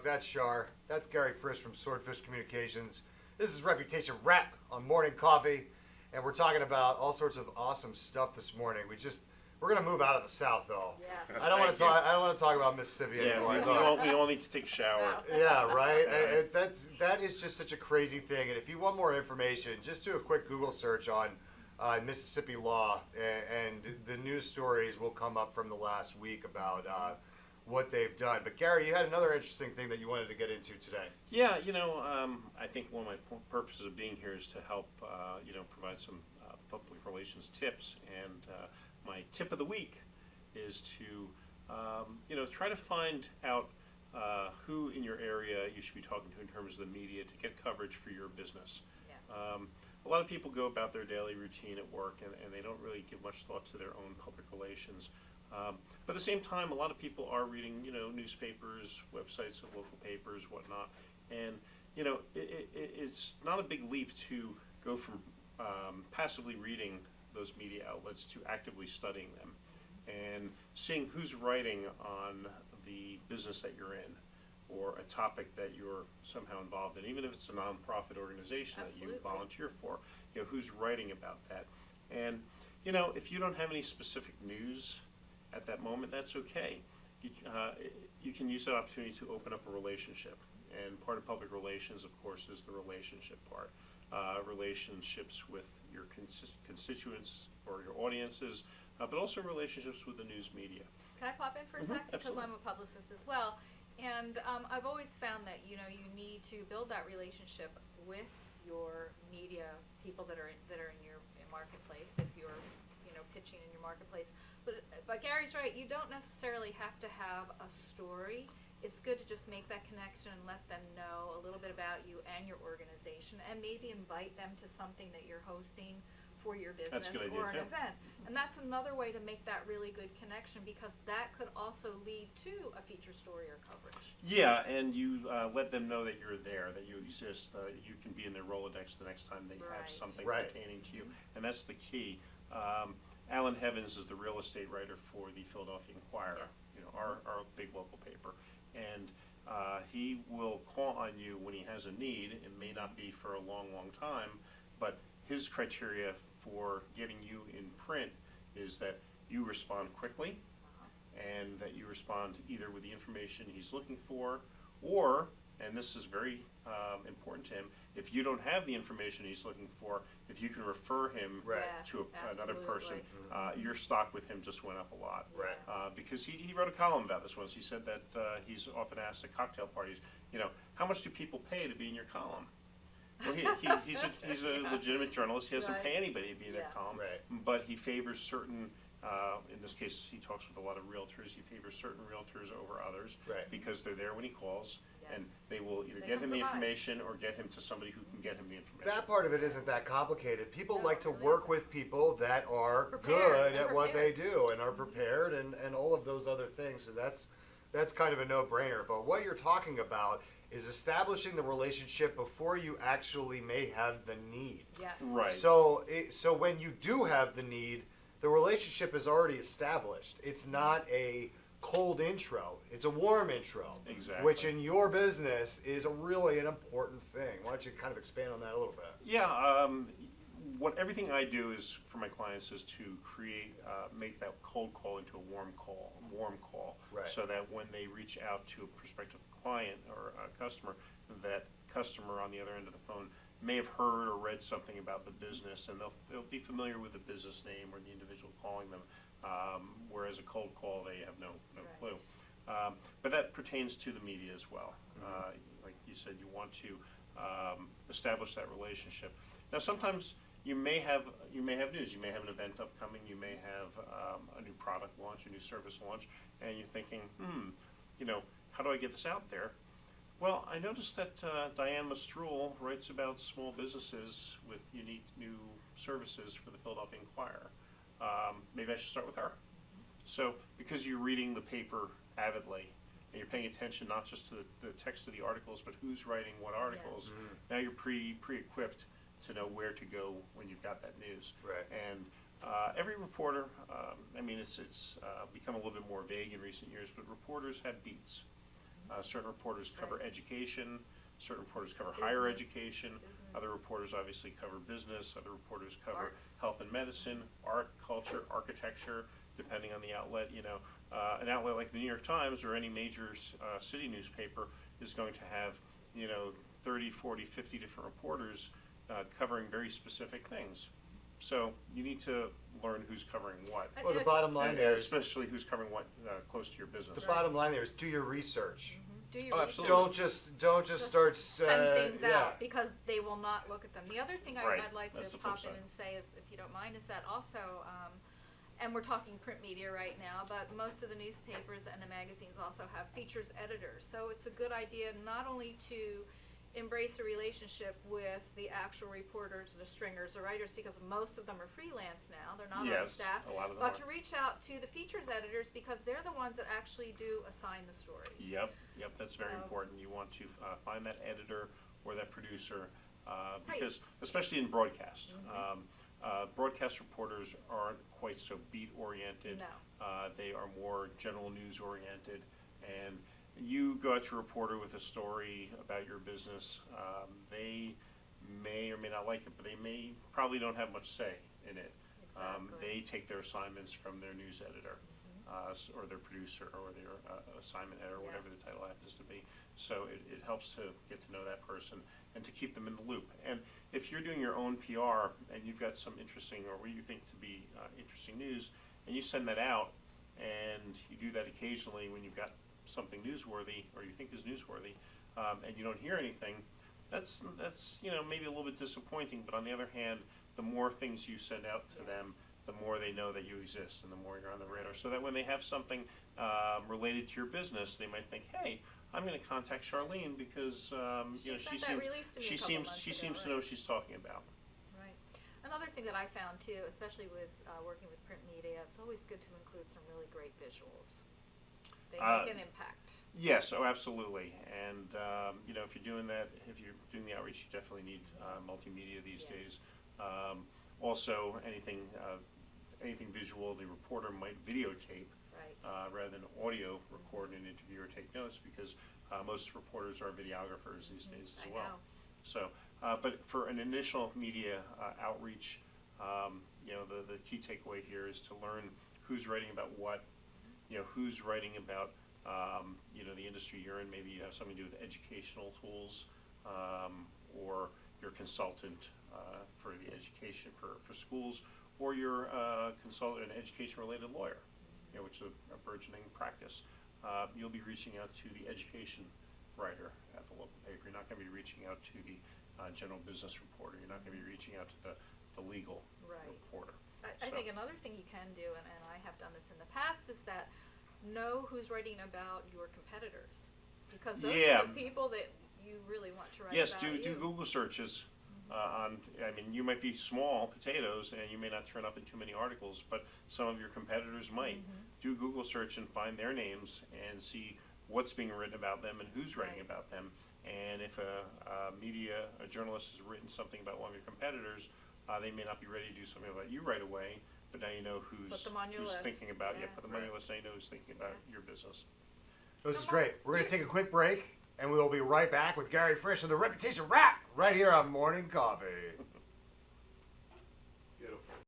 joke. That's Shar. That's Gary Frisch from Swordfish Communications. This is Reputation Rap on Morning Coffee, and we're talking about all sorts of awesome stuff this morning. We're gonna move out of the South, though. Yes. I don't want to talk. I don't want to talk about Mississippi Yeah, anymore. we all need to take a shower. Yeah, right. That is just such a crazy thing. And if you want more information, just do a quick Google search on Mississippi law, and the news stories will come up from the last week about what they've done. But Gary, you had another interesting thing that you wanted to get into today. Yeah, I think one of my purposes of being here is to help, provide some public relations tips. And my tip of the week is to, try to find out who in your area you should be talking to in terms of the media to get coverage for your business. Yes. A lot of people go about their daily routine at work and they don't really give much thought to their own public relations. But at the same time, a lot of people are reading, newspapers, websites of local papers, whatnot. And, it's not a big leap to go from passively reading those media outlets to actively studying them and seeing who's writing on the business that you're in or a topic that you're somehow involved in, even if it's a nonprofit organization that you volunteer for, who's writing about that. And, if you don't have any specific news at that moment, that's okay. You can use that opportunity to open up a relationship. And part of public relations, of course, is the relationship part. Relationships with your constituents or your audiences, but also relationships with the news media. Can I pop in for a sec? Because Absolutely. I'm a publicist as well. And I've always found that, you need to build that relationship with your media people that are in your marketplace, if you're, pitching in your marketplace. But Gary's right, you don't necessarily have to have a story. It's good to just make that connection and let them know a little bit about you and your organization, and maybe invite them to something that you're hosting for your business That's a good idea, or an too. event. And that's another way to make that really good connection, because that could also lead to a feature story or coverage. Yeah, and you let them know that you're there, that you exist. You can be in their Rolodex the next time they have Right. something Right. pertaining to you, and that's the key. Alan Heavens is the real estate writer for the Philadelphia Inquirer, Yes. our big local paper, and he will call on you when he has a need. It may not be for a long, long time, but his criteria for getting you in print is that you respond quickly, and that you respond either with the information he's looking for, or, and this is very important to him, if you don't have the information he's looking for, if you can refer him Right. Yes, to another person, absolutely. your stock with him just went up a lot. Right. Because he wrote a column about this once. He said that he's often asked at cocktail parties, how much do people pay to be in your column? Well, he's a legitimate journalist. He doesn't Right. pay anybody to be in their Yeah. column, Right. but he favors certain. In this case, he talks with a lot of realtors. He favors certain realtors over others Right. because they're there when he calls, and Yes. they will either They get can him the provide. information or get him to somebody who can get him the information. That part of it isn't that complicated. People No, like to it work isn't. with people that are Prepared, good and at what they prepared. do and are prepared and all of those other things. So that's kind of a no-brainer. But what you're talking about is establishing the relationship before you actually may have the need. Yes. Right. So when you do have the need, the relationship is already established. It's not a cold intro. It's a warm intro. Exactly. Which in your business is really an important thing. Why don't you kind of expand on that a little bit? Yeah, everything I do is for my clients is to make that cold call into a warm call, Right. so that when they reach out to a prospective client or a customer, that customer on the other end of the phone may have heard or read something about the business, and they'll be familiar with the business name or the individual calling them, whereas a cold call, they have no Right. clue. But that pertains to the media as well. Like you said, you want to establish that relationship. Now, sometimes you may have news. You may have an event upcoming. You may have a new product launch, a new service launch, and you're thinking, how do I get this out there? Well, I noticed that Diane Mastrul writes about small businesses with unique new services for the Philadelphia Inquirer. Maybe I should start with her. So, because you're reading the paper avidly, and you're paying attention not just to the text of the articles, but who's writing what articles, Yes. now you're pre-equipped to know where to go when you've got that news. Right. And every reporter, it's become a little bit more vague in recent years, but reporters have beats. Certain reporters cover education, certain reporters cover higher Business, education, business. other reporters obviously cover business, other reporters cover Arts. health and medicine, art, culture, architecture, depending on the outlet. An outlet like the New York Times or any major city newspaper is going to have, 30, 40, 50 different reporters covering very specific things. So you need to learn who's covering what, And Well, the it's- bottom line and there is, especially who's covering what close to your business. the bottom line there is do your research. Do your Oh, research. absolutely. Don't just start, send things yeah. out because they will not look at them. The other thing Right. I'd like That's to the flip pop in side. and say is, if you don't mind, is that also, and we're talking print media right now, but most of the newspapers and the magazines also have features editors. So it's a good idea not only to embrace a relationship with the actual reporters, the stringers, the writers, because most of them are freelance now. They're not on Yes, staff. a lot of them But are. to reach out to the features editors because they're the ones that actually do assign the stories. Yep, that's very So- important. You want to find that editor or that producer, Right. because especially in broadcast, Mhm. broadcast reporters aren't quite so beat oriented. No. They are more general news oriented, and you go out to a reporter with a story about your business. They may or may not like it, but they probably don't have much say in it. Exactly. They take their assignments from their news editor, or their producer, or their assignment editor, whatever Yes. the title happens to be. So it helps to get to know that person and to keep them in the loop. And if you're doing your own PR and you've got some interesting or what you think to be interesting news, and you send that out, and you do that occasionally when you've got something newsworthy or you think is newsworthy, and you don't hear anything, that's maybe a little bit disappointing. But on the other hand, the more things you send out to them, Yes. the more they know that you exist and the more you're on the radar. So that when they have something related to your business, they might think, hey, I'm going to contact Charlene because She she sent that seems release to me a she couple seems months she ago, seems to right. know what she's talking about. Right. Another thing that I found too, especially with working with print media, it's always good to include some really great visuals. They make an impact. Yes, oh, absolutely. And if you're doing that, if you're doing the outreach, you definitely need multimedia these Yeah. days. Also, anything visual, the reporter might videotape Right. rather than audio record an interview or take notes, because most reporters are videographers these days as I well. know. So, but for an initial media outreach, the key takeaway here is to learn who's writing about what, who's writing about, the industry you're in. Maybe you have something to do with educational tools, or you're a consultant for the education for schools, or you're a consultant, an education-related lawyer, which is a burgeoning practice. You'll be reaching out to the education writer at the local paper. You're not going to be reaching out to the general business reporter. You're not going to be reaching out to the legal Right. reporter. I So- think another thing you can do, and I have done this in the past, is that know who's writing about your competitors. Because those Yeah. are the people that you really want to write Yes, about do you. Google searches you might be small potatoes and you may not turn up in too many articles, but some of your competitors might. Do Google search and find their names and see what's being written about them and who's writing Right. about them. And if a journalist has written something about one of your competitors, they may not be ready to do something about you right away, but now you know who's Put them on your list. thinking about you. Yeah. Put them on your Right. list, now you know who's thinking about Yeah. your business. This is Come great. on. We're going to take a quick break, and we'll be right back with Gary Frisch and the Reputation Wrap right here on Morning Coffee.